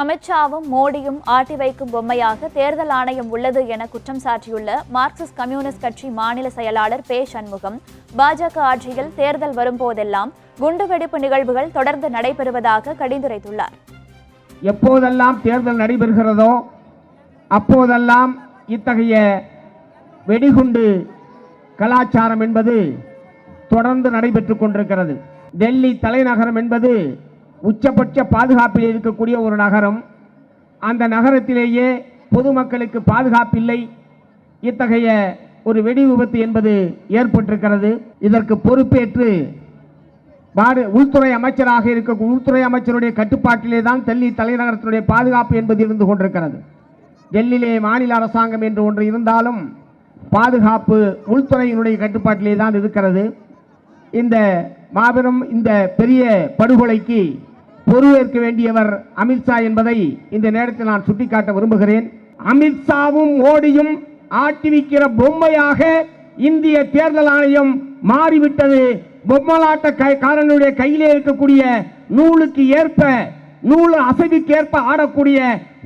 அமித்ஷாவும் மோடியும் ஆட்டி வைக்கும் பொம்மையாக தேர்தல் ஆணையம் உள்ளது என குற்றம் சாட்டியுள்ள மார்க்சிஸ்ட் கம்யூனிஸ்ட் கட்சி மாநில செயலாளர் பே. சண்முகம், பாஜக ஆட்சியில் தேர்தல் வரும்போதெல்லாம் குண்டுவெடிப்பு நிகழ்வுகள் தொடர்ந்து நடைபெறுவதாக கடிந்துரைத்துள்ளார். எப்போதெல்லாம் தேர்தல் நடைபெறுகிறதோ அப்போதெல்லாம் இத்தகைய வெடிகுண்டு கலாச்சாரம் என்பது தொடர்ந்து நடைபெற்றுக் கொண்டிருக்கிறது. டெல்லி தலைநகரம் என்பது உச்சபட்ச பாதுகாப்பில் இருக்கக்கூடிய ஒரு நகரம். அந்த நகரத்திலேயே பொதுமக்களுக்கு பாதுகாப்பில்லை. இத்தகைய ஒரு வெடி விபத்து என்பது ஏற்பட்டிருக்கிறது. இதற்கு பொறுப்பேற்று உள்துறை அமைச்சராக இருக்க உள்துறை அமைச்சருடைய கட்டுப்பாட்டிலே தான் டெல்லி தலைநகரத்தினுடைய பாதுகாப்பு என்பது இருந்து கொண்டிருக்கிறது. டெல்லியிலே மாநில அரசாங்கம் என்று ஒன்று இருந்தாலும் பாதுகாப்பு உள்துறையினுடைய கட்டுப்பாட்டிலே தான் இருக்கிறது. இந்த மாபெரும் இந்த பெரிய படுகொலைக்கு பொறுப்பேற்க வேண்டியவர் அமித்ஷா என்பதை இந்த நேரத்தில் நான் சுட்டிக்காட்ட விரும்புகிறேன். அமித்ஷாவும் மோடியும் ஆட்டிவிக்கிற பொம்மையாக இந்திய தேர்தல் ஆணையம் மாறிவிட்டது. பொம்மலாட்டக்காரனுடைய கையிலே இருக்கக்கூடிய நூலுக்கு ஏற்ப நூல் அசைவுக்கேற்ப ஆடக்கூடிய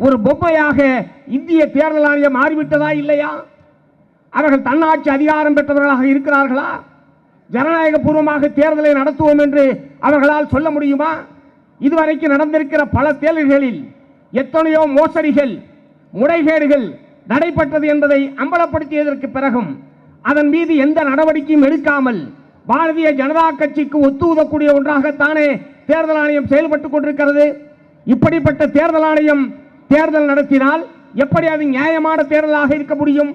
ஒரு பொம்மையாக இந்திய தேர்தல் ஆணையம் மாறிவிட்டதா இல்லையா? அவர்கள் தன்னாட்சி அதிகாரம் பெற்றவர்களாக இருக்கிறார்களா? ஜனநாயக பூர்வமாக தேர்தலை நடத்துவோம் என்று அவர்களால் சொல்ல முடியுமா? இதுவரைக்கும் நடந்திருக்கிற பல தேர்தல்களில் எத்தனையோ மோசடிகள், முறைகேடுகள் நடைபெற்றது என்பதை அம்பலப்படுத்தியதற்கு பிறகும் அதன் மீது எந்த நடவடிக்கையும் எடுக்காமல் பாரதிய ஜனதா கட்சிக்கு ஒத்துவதக்கூடிய ஒன்றாகத்தானே தேர்தல் ஆணையம் செயல்பட்டுக் கொண்டிருக்கிறது. இப்படிப்பட்ட தேர்தல் ஆணையம் தேர்தல் நடத்தினால் எப்படி அது நியாயமான தேர்தலாக இருக்க முடியும்?